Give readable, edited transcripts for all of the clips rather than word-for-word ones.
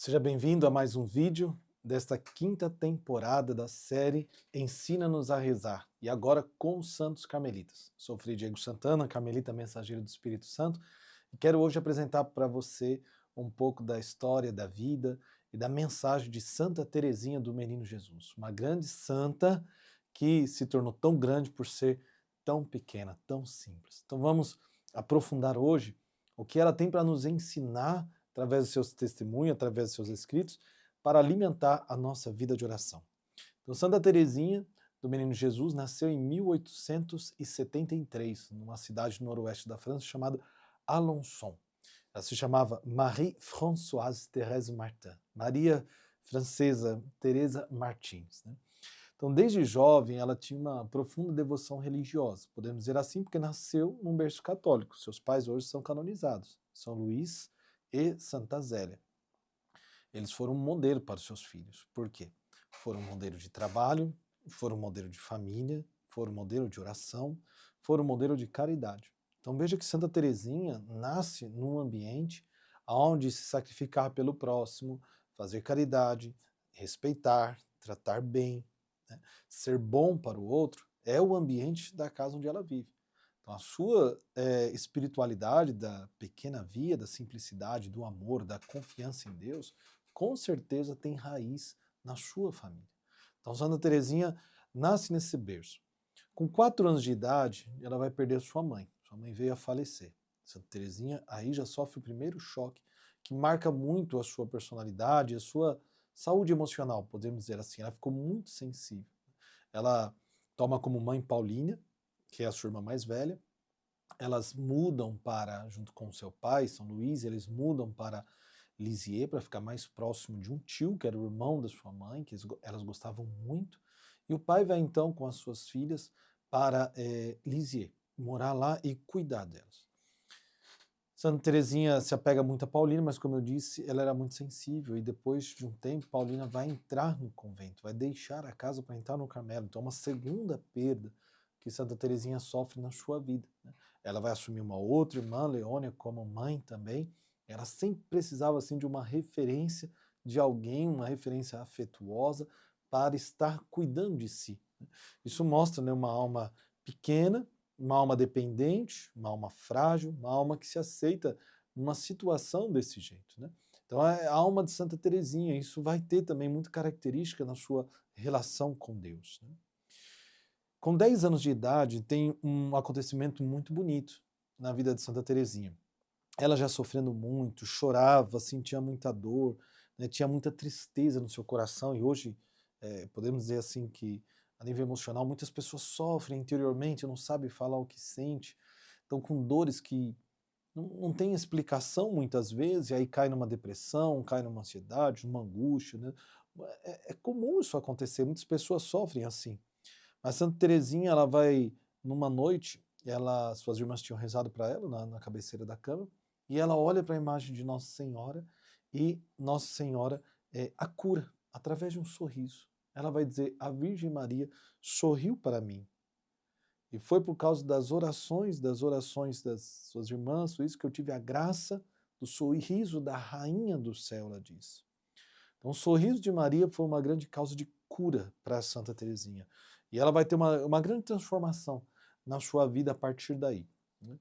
Seja bem-vindo a mais um vídeo desta quinta temporada da série Ensina-nos a Rezar, e agora com os Santos Carmelitas. Sou Frei Diego Santana, Carmelita Mensageiro do Espírito Santo, e quero hoje apresentar para você um pouco da história, da vida e da mensagem de Santa Teresinha do Menino Jesus, uma grande santa que se tornou tão grande por ser tão pequena, tão simples. Então vamos aprofundar hoje o que ela tem para nos ensinar através dos seus testemunhos, através dos seus escritos, para alimentar a nossa vida de oração. Então, Santa Teresinha do Menino Jesus nasceu em 1873, numa cidade no noroeste da França chamada Alençon. Ela se chamava Marie-Françoise Thérèse Martin, Maria Francesa Teresa Martins, né? Então, desde jovem, ela tinha uma profunda devoção religiosa, podemos dizer assim, porque nasceu num berço católico. Seus pais hoje são canonizados, São Luís e Santa Zélia. Eles foram um modelo para os seus filhos. Por quê? Foram um modelo de trabalho, foram um modelo de família, foram um modelo de oração, foram um modelo de caridade. Então veja que Santa Teresinha nasce num ambiente onde se sacrificar pelo próximo, fazer caridade, respeitar, tratar bem, né? Ser bom para o outro é o ambiente da casa onde ela vive. Então a sua espiritualidade da pequena via, da simplicidade, do amor, da confiança em Deus, com certeza tem raiz na sua família. Então Santa Teresinha nasce nesse berço. Com 4 anos de idade, ela vai perder sua mãe. Sua mãe veio a falecer. Santa Teresinha aí já sofre o primeiro choque, que marca muito a sua personalidade, a sua saúde emocional, podemos dizer assim. Ela ficou muito sensível. Ela toma como mãe Paulínia, que é a sua irmã mais velha. Elas mudam para, junto com seu pai, São Luís, eles mudam para Lisieux para ficar mais próximo de um tio, que era o irmão da sua mãe, que elas gostavam muito. E o pai vai então com as suas filhas para Lisieux, morar lá e cuidar delas. Santa Teresinha se apega muito a Paulina, mas como eu disse, ela era muito sensível, e depois de um tempo, Paulina vai entrar no convento, vai deixar a casa para entrar no Carmelo. Então, uma segunda perda que Santa Teresinha sofre na sua vida, né? Ela vai assumir uma outra irmã, Leônia, como mãe também. Ela sempre precisava assim de uma referência de alguém, uma referência afetuosa para estar cuidando de si, né? Isso mostra, né, uma alma pequena, uma alma dependente, uma alma frágil, uma alma que se aceita numa situação desse jeito, né? Então é a alma de Santa Teresinha, isso vai ter também muita característica na sua relação com Deus, né? Com 10 anos de idade tem um acontecimento muito bonito na vida de Santa Teresinha. Ela já sofrendo muito, chorava, sentia muita dor, né, tinha muita tristeza no seu coração, e hoje podemos dizer assim que a nível emocional muitas pessoas sofrem interiormente, não sabem falar o que sente, estão com dores que não tem explicação muitas vezes, e aí cai numa depressão, cai numa ansiedade, numa angústia, né? É comum isso acontecer, muitas pessoas sofrem assim. Mas Santa Teresinha, ela vai, numa noite, suas irmãs tinham rezado para ela na cabeceira da cama, e ela olha para a imagem de Nossa Senhora, e Nossa Senhora a cura através de um sorriso. Ela vai dizer: a Virgem Maria sorriu para mim. E foi por causa das orações das suas irmãs, foi isso que eu tive a graça do sorriso da Rainha do Céu, ela diz. Então, o sorriso de Maria foi uma grande causa de cura para Santa Teresinha. E ela vai ter uma grande transformação na sua vida a partir daí, né?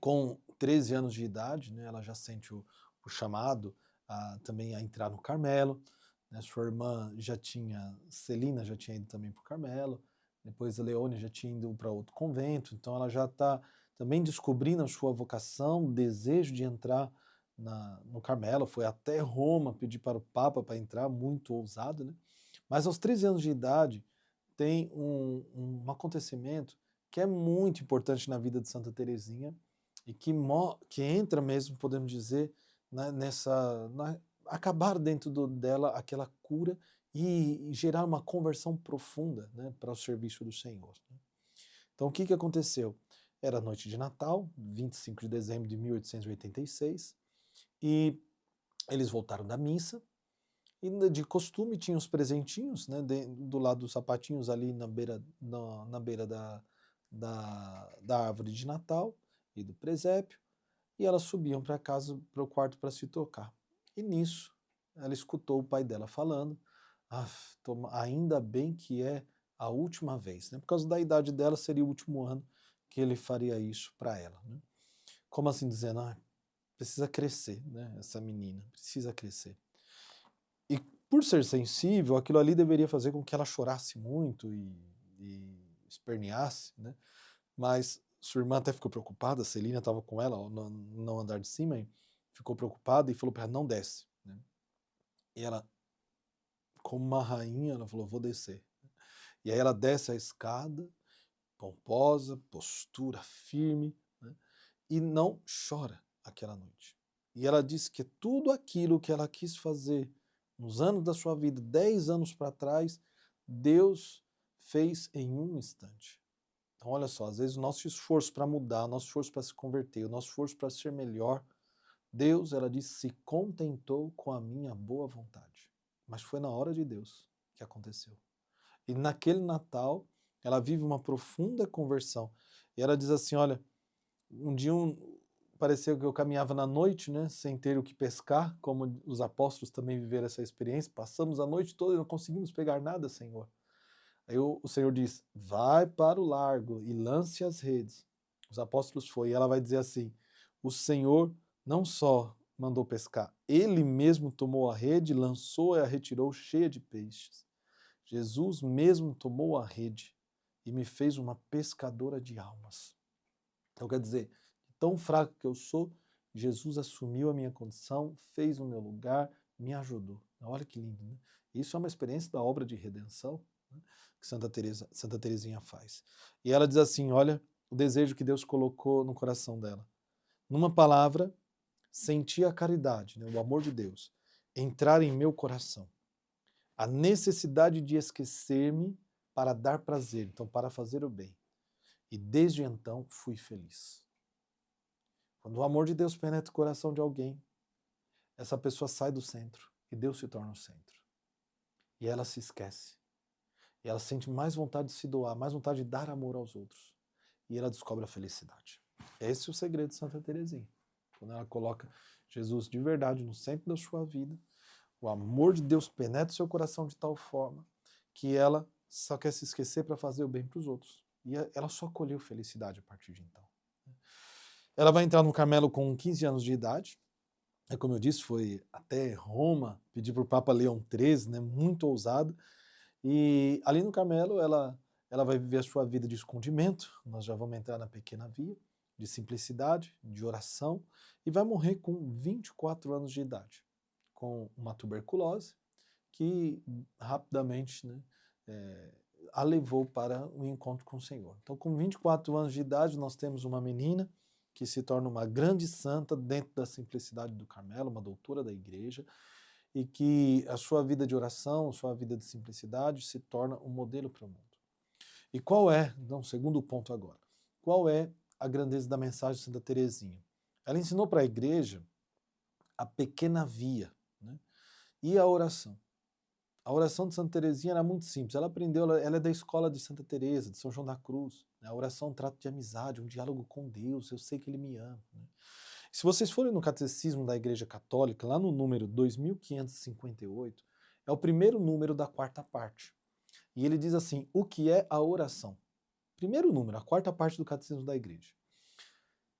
Com 13 anos de idade, né, ela já sente o chamado também a entrar no Carmelo, né? Sua irmã já tinha, Celina já tinha ido também para o Carmelo, depois a Leônia já tinha ido para outro convento, então ela já está também descobrindo a sua vocação, o desejo de entrar no Carmelo, foi até Roma pedir para o Papa para entrar, muito ousado, né? Mas aos 13 anos de idade tem um acontecimento que é muito importante na vida de Santa Teresinha, e que entra mesmo, podemos dizer, né, acabar dentro dela aquela cura e gerar uma conversão profunda, né, para o serviço do Senhor, né? Então o que que aconteceu? Era noite de Natal, 25 de dezembro de 1886, e eles voltaram da missa, e de costume tinha os presentinhos, né, do lado dos sapatinhos ali na beira da árvore de Natal e do presépio, e elas subiam para casa, para o quarto para se tocar. E nisso, ela escutou o pai dela falando, ainda bem que é a última vez, né? Por causa da idade dela, seria o último ano que ele faria isso para ela, né? Como assim dizendo, precisa crescer, né? Essa menina precisa crescer. E por ser sensível, aquilo ali deveria fazer com que ela chorasse muito e esperneasse, né? Mas sua irmã até ficou preocupada, a Celina estava com ela no andar de cima, e ficou preocupada e falou para ela, não desce, né? E ela, como uma rainha, ela falou, vou descer. E aí ela desce a escada, pomposa, postura firme, né? E não chora aquela noite. E ela disse que tudo aquilo que ela quis fazer nos anos da sua vida, 10 anos para trás, Deus fez em um instante. Então, olha só, às vezes o nosso esforço para mudar, o nosso esforço para se converter, o nosso esforço para ser melhor, Deus, ela disse, se contentou com a minha boa vontade. Mas foi na hora de Deus que aconteceu. E naquele Natal, ela vive uma profunda conversão. E ela diz assim, olha, um dia pareceu que eu caminhava na noite, né, sem ter o que pescar, como os apóstolos também viveram essa experiência, passamos a noite toda e não conseguimos pegar nada, Senhor. Aí o Senhor diz, vai para o largo e lance as redes. Os apóstolos foram, e ela vai dizer assim, o Senhor não só mandou pescar, ele mesmo tomou a rede, lançou e a retirou cheia de peixes. Jesus mesmo tomou a rede e me fez uma pescadora de almas. Então quer dizer, tão fraco que eu sou, Jesus assumiu a minha condição, fez o meu lugar, me ajudou. Olha que lindo, né? Isso é uma experiência da obra de redenção, né, que Santa Teresinha faz. E ela diz assim, olha o desejo que Deus colocou no coração dela. Numa palavra, sentir a caridade, né, o amor de Deus, entrar em meu coração. A necessidade de esquecer-me para dar prazer, então para fazer o bem. E desde então fui feliz. Quando o amor de Deus penetra o coração de alguém, essa pessoa sai do centro e Deus se torna o centro. E ela se esquece. E ela sente mais vontade de se doar, mais vontade de dar amor aos outros. E ela descobre a felicidade. Esse é o segredo de Santa Teresinha. Quando ela coloca Jesus de verdade no centro da sua vida, o amor de Deus penetra o seu coração de tal forma que ela só quer se esquecer para fazer o bem para os outros. E ela só colheu felicidade a partir de então. Ela vai entrar no Carmelo com 15 anos de idade. Como eu disse, foi até Roma, pedir para o Papa Leão XIII, né, muito ousado. E ali no Carmelo ela vai viver a sua vida de escondimento, nós já vamos entrar na pequena via, de simplicidade, de oração, e vai morrer com 24 anos de idade, com uma tuberculose que rapidamente, né, a levou para o encontro com o Senhor. Então, com 24 anos de idade, nós temos uma menina que se torna uma grande santa dentro da simplicidade do Carmelo, uma doutora da igreja, e que a sua vida de oração, a sua vida de simplicidade se torna um modelo para o mundo. E qual é, então, segundo ponto agora, qual é a grandeza da mensagem de Santa Teresinha? Ela ensinou para a igreja a pequena via, né, e a oração. A oração de Santa Teresinha era muito simples. Ela aprendeu, ela é da escola de Santa Teresa, de São João da Cruz. A oração é um trato de amizade, um diálogo com Deus. Eu sei que Ele me ama. Se vocês forem no Catecismo da Igreja Católica, lá no número 2558, é o primeiro número da quarta parte. E ele diz assim, o que é a oração? Primeiro número, a quarta parte do Catecismo da Igreja.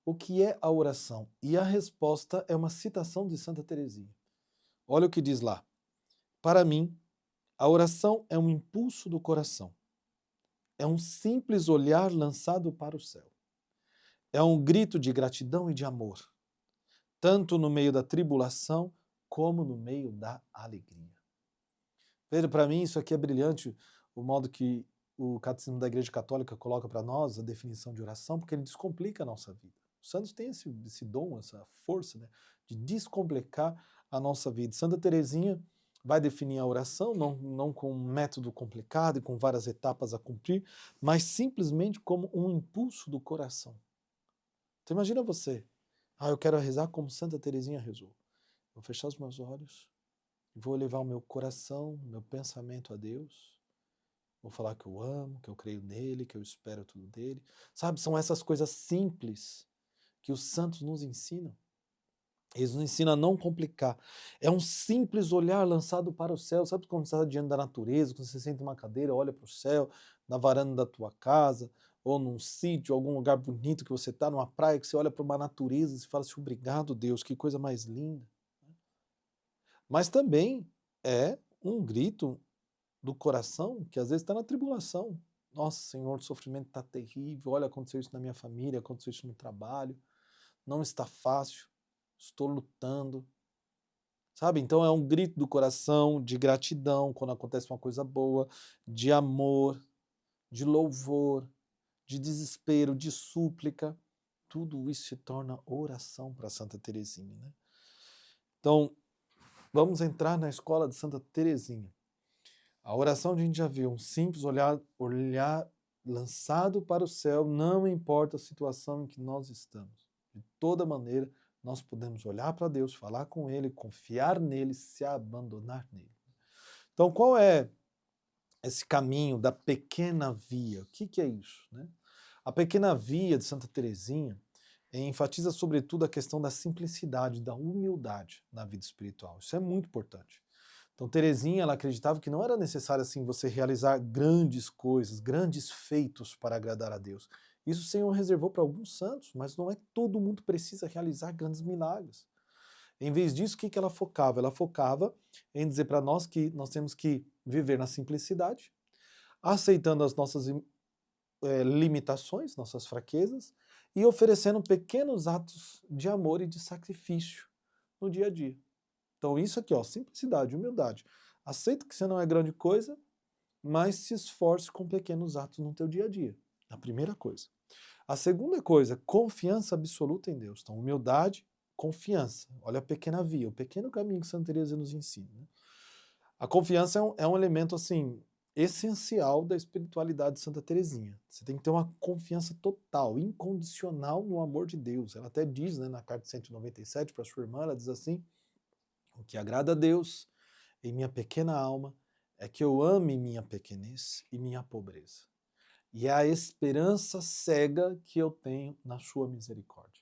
O que é a oração? E a resposta é uma citação de Santa Teresinha. Olha o que diz lá. Para mim, a oração é um impulso do coração. É um simples olhar lançado para o céu. É um grito de gratidão e de amor, tanto no meio da tribulação como no meio da alegria. Veja, para mim isso aqui é brilhante, o modo que o Catecismo da Igreja Católica coloca para nós a definição de oração, porque ele descomplica a nossa vida. Os santos têm esse dom, essa força, né, de descomplicar a nossa vida. Santa Teresinha vai definir a oração, não com um método complicado e com várias etapas a cumprir, mas simplesmente como um impulso do coração. Então imagina você, eu quero rezar como Santa Teresinha rezou. Vou fechar os meus olhos, vou levar o meu coração, meu pensamento a Deus, vou falar que eu amo, que eu creio nele, que eu espero tudo dele. Sabe, são essas coisas simples que os santos nos ensinam. Eles nos ensinam a não complicar. É um simples olhar lançado para o céu. Sabe quando você está diante da natureza, quando você senta em uma cadeira, olha para o céu, na varanda da tua casa, ou num sítio, algum lugar bonito que você está, numa praia, que você olha para uma natureza e você fala assim, obrigado, Deus, que coisa mais linda. Mas também é um grito do coração que às vezes está na tribulação. Nossa, Senhor, o sofrimento está terrível. Olha, aconteceu isso na minha família, aconteceu isso no trabalho. Não está fácil. Estou lutando. Sabe? Então é um grito do coração de gratidão quando acontece uma coisa boa, de amor, de louvor, de desespero, de súplica. Tudo isso se torna oração para Santa Teresinha, né? Então, vamos entrar na escola de Santa Teresinha. A oração a gente já viu, um simples olhar lançado para o céu, não importa a situação em que nós estamos. De toda maneira, nós podemos olhar para Deus, falar com Ele, confiar nele, se abandonar nele. Então, qual é esse caminho da pequena via? O que é isso, né? A pequena via de Santa Teresinha enfatiza sobretudo a questão da simplicidade, da humildade na vida espiritual. Isso é muito importante. Então, Teresinha, ela acreditava que não era necessário assim você realizar grandes coisas, grandes feitos para agradar a Deus. Isso o Senhor reservou para alguns santos, mas não é todo mundo precisa realizar grandes milagres. Em vez disso, o que ela focava? Ela focava em dizer para nós que nós temos que viver na simplicidade, aceitando as nossas limitações, nossas fraquezas, e oferecendo pequenos atos de amor e de sacrifício no dia a dia. Então isso aqui, ó, simplicidade, humildade. Aceita que você não é grande coisa, mas se esforce com pequenos atos no teu dia a dia. A primeira coisa. A segunda coisa, confiança absoluta em Deus. Então, humildade, confiança. Olha a pequena via, o pequeno caminho que Santa Teresa nos ensina, né? A confiança é um elemento, assim, essencial da espiritualidade de Santa Teresinha. Você tem que ter uma confiança total, incondicional no amor de Deus. Ela até diz, né, na carta 197 para sua irmã, ela diz assim, o que agrada a Deus em minha pequena alma é que eu ame minha pequenez e minha pobreza. E é a esperança cega que eu tenho na sua misericórdia.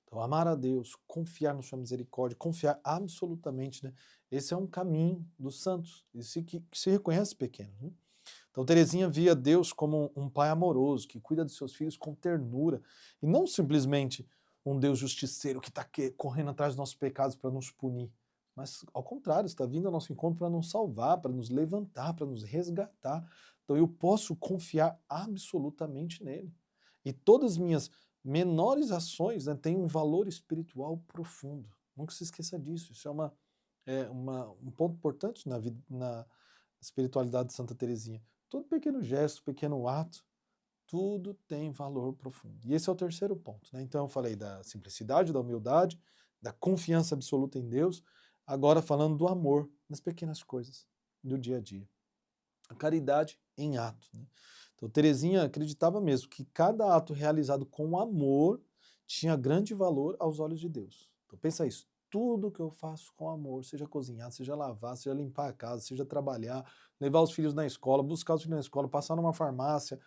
Então, amar a Deus, confiar na sua misericórdia, confiar absolutamente, né? Esse é um caminho dos santos, esse que se reconhece pequeno, né? Então, Teresinha via Deus como um pai amoroso, que cuida dos seus filhos com ternura, e não simplesmente um Deus justiceiro que está correndo atrás dos nossos pecados para nos punir, mas, ao contrário, está vindo ao nosso encontro para nos salvar, para nos levantar, para nos resgatar. Então, eu posso confiar absolutamente nele. E todas as minhas menores ações, né, têm um valor espiritual profundo. Nunca se esqueça disso. Isso é um ponto importante na espiritualidade de Santa Teresinha. Todo pequeno gesto, pequeno ato, tudo tem valor profundo. E esse é o terceiro ponto, né? Então eu falei da simplicidade, da humildade, da confiança absoluta em Deus, agora falando do amor nas pequenas coisas do dia a dia. A caridade em ato, né? Então Teresinha acreditava mesmo que cada ato realizado com amor tinha grande valor aos olhos de Deus. Então pensa isso, tudo que eu faço com amor, seja cozinhar, seja lavar, seja limpar a casa, seja trabalhar, levar os filhos na escola, buscar os filhos na escola, passar numa farmácia,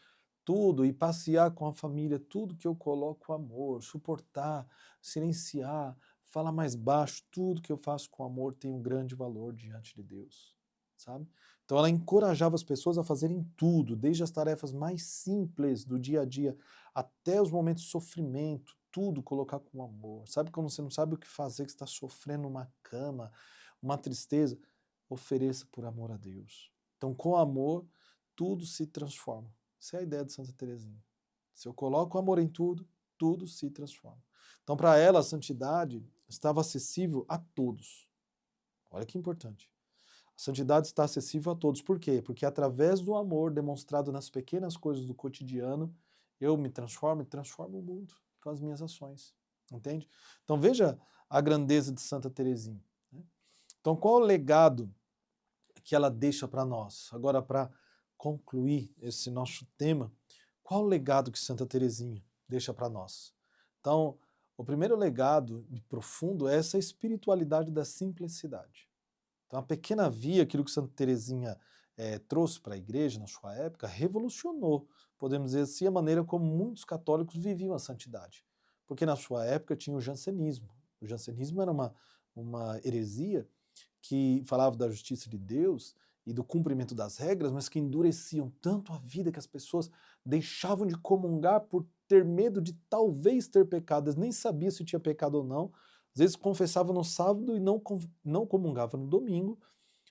tudo, e passear com a família, tudo que eu coloco amor, suportar, silenciar, falar mais baixo, tudo que eu faço com amor tem um grande valor diante de Deus, sabe? Então ela encorajava as pessoas a fazerem tudo, desde as tarefas mais simples do dia a dia até os momentos de sofrimento, tudo colocar com amor. Sabe quando você não sabe o que fazer, que está sofrendo uma cama, uma tristeza? Ofereça por amor a Deus. Então, com amor, tudo se transforma. Essa é a ideia de Santa Teresinha. Se eu coloco amor em tudo, tudo se transforma. Então, para ela, a santidade estava acessível a todos. Olha que importante. A santidade está acessível a todos. Por quê? Porque através do amor demonstrado nas pequenas coisas do cotidiano, eu me transformo e transformo o mundo com as minhas ações. Entende? Então veja a grandeza de Santa Teresinha, né? Então qual o legado que ela deixa para nós? Agora, para concluir esse nosso tema, qual o legado que Santa Teresinha deixa para nós? Então, o primeiro legado profundo é essa espiritualidade da simplicidade. Então, a pequena via, aquilo que Santa Teresinha trouxe para a igreja na sua época, revolucionou, podemos dizer assim, a maneira como muitos católicos viviam a santidade. Porque na sua época tinha o jansenismo. O jansenismo era uma heresia que falava da justiça de Deus e do cumprimento das regras, mas que endureciam tanto a vida que as pessoas deixavam de comungar por ter medo de talvez ter pecado. Eles nem sabiam se tinha pecado ou não. Às vezes confessavam no sábado e não comungavam no domingo,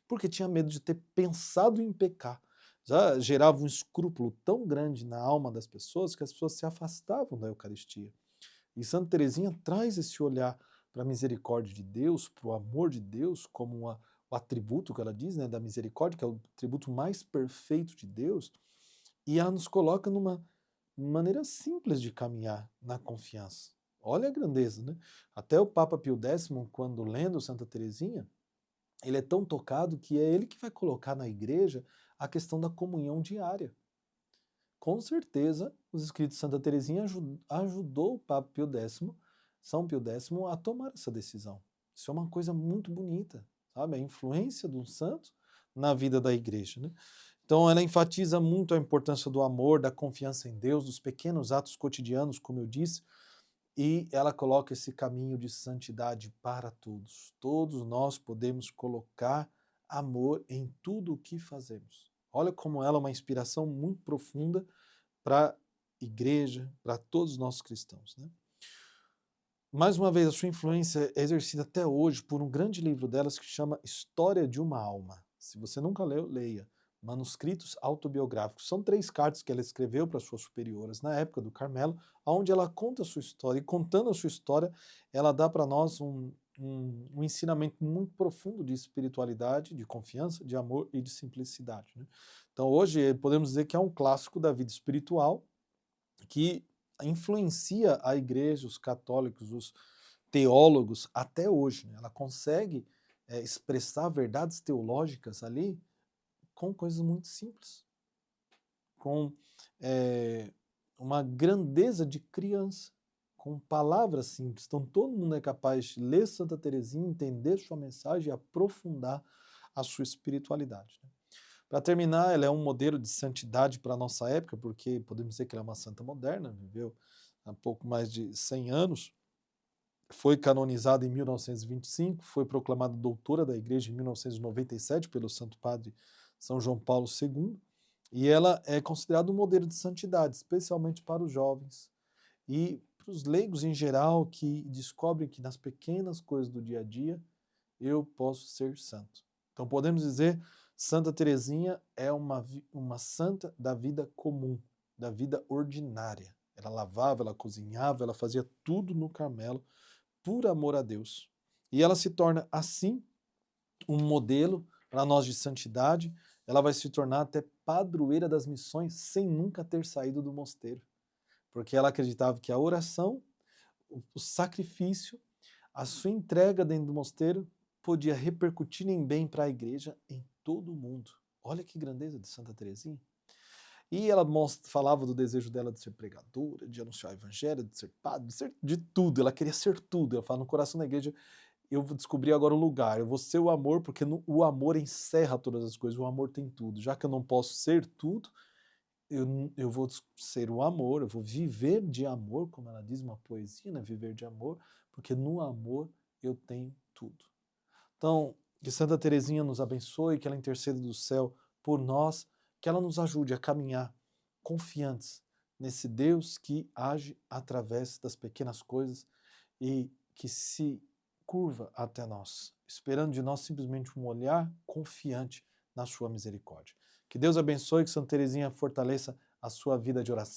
porque tinha medo de ter pensado em pecar. Já gerava um escrúpulo tão grande na alma das pessoas que as pessoas se afastavam da Eucaristia. E Santa Teresinha traz esse olhar para a misericórdia de Deus, para o amor de Deus, como o atributo que ela diz, né, da misericórdia, que é o atributo mais perfeito de Deus, e ela nos coloca numa maneira simples de caminhar na confiança. Olha a grandeza, né? Até o Papa Pio X, quando lendo Santa Teresinha, ele é tão tocado que é ele que vai colocar na igreja a questão da comunhão diária. Com certeza, os escritos de Santa Teresinha ajudou o Papa Pio X, São Pio X, a tomar essa decisão. Isso é uma coisa muito bonita, sabe? A influência de um santo na vida da igreja, né? Então, ela enfatiza muito a importância do amor, da confiança em Deus, dos pequenos atos cotidianos, como eu disse, e ela coloca esse caminho de santidade para todos. Todos nós podemos colocar amor em tudo o que fazemos. Olha como ela é uma inspiração muito profunda para a igreja, para todos nós cristãos, né? Mais uma vez, a sua influência é exercida até hoje por um grande livro delas que chama História de uma Alma. Se você nunca leu, leia. Manuscritos autobiográficos. São 3 cartas que ela escreveu para suas superioras na época do Carmelo, onde ela conta a sua história. E contando a sua história, ela dá para nós um ensinamento muito profundo de espiritualidade, de confiança, de amor e de simplicidade, né? Então hoje podemos dizer que é um clássico da vida espiritual que influencia a igreja, os católicos, os teólogos até hoje, né? Ela consegue expressar verdades teológicas ali com coisas muito simples, com uma grandeza de criança, com palavras simples. Então todo mundo é capaz de ler Santa Teresinha, entender sua mensagem e aprofundar a sua espiritualidade, né? Para terminar, ela é um modelo de santidade para a nossa época, porque podemos dizer que ela é uma santa moderna, viveu há pouco mais de 100 anos, foi canonizada em 1925, foi proclamada doutora da Igreja em 1997 pelo Santo Padre São João Paulo II, e ela é considerada um modelo de santidade, especialmente para os jovens e para os leigos em geral que descobrem que nas pequenas coisas do dia a dia eu posso ser santo. Então podemos dizer, Santa Teresinha é uma santa da vida comum, da vida ordinária. Ela lavava, ela cozinhava, ela fazia tudo no Carmelo por amor a Deus. E ela se torna, assim, um modelo para nós de santidade. Ela vai se tornar até padroeira das missões sem nunca ter saído do mosteiro. Porque ela acreditava que a oração, o sacrifício, a sua entrega dentro do mosteiro podia repercutir em bem para a igreja em todo o mundo. Olha que grandeza de Santa Teresinha. E ela falava do desejo dela de ser pregadora, de anunciar o evangelho, de ser padre, de ser de tudo. Ela queria ser tudo. Ela fala, no coração da igreja, eu vou descobrir agora o lugar. Eu vou ser o amor, porque o amor encerra todas as coisas. O amor tem tudo. Já que eu não posso ser tudo, eu vou ser o amor, eu vou viver de amor, como ela diz, uma poesia, né? Viver de amor, porque no amor eu tenho tudo. Então, que Santa Teresinha nos abençoe, que ela interceda do céu por nós, que ela nos ajude a caminhar confiantes nesse Deus que age através das pequenas coisas e que se curva até nós, esperando de nós simplesmente um olhar confiante na sua misericórdia. Que Deus abençoe, que Santa Teresinha fortaleça a sua vida de oração.